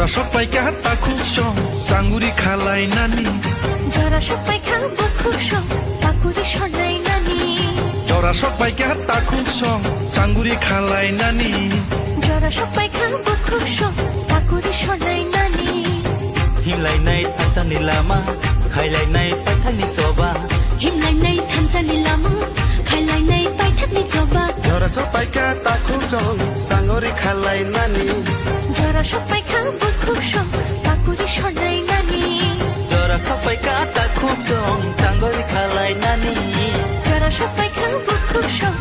জরা সবাই কাতা খুব সং চাঙ্গুরি খালাই নানি জরা সবাই খাবো খুব সং পাকুড়ি সনাই নানি জরা সবাই কাতা খুব সং চাঙ্গুরি খালাই নানি জরা সবাই খাবো খুব সং পাকুড়ি সনাই নানি हिमलाइनाय थान्सानि लामा खाइलाइनाय पैथानि जबा हिमलाइनाय थान्सानि लामा खाइलाइनाय पैथानि जबा जरा सबाय काता खुब सं चांगुरि खालाय नानी जरा सबाय खाबो खुब सं पाकुড়ি सनाय नानी जरा सबै काता खुब सं चांगरि खालाय नानी जरा सबाय खाबो खुब सं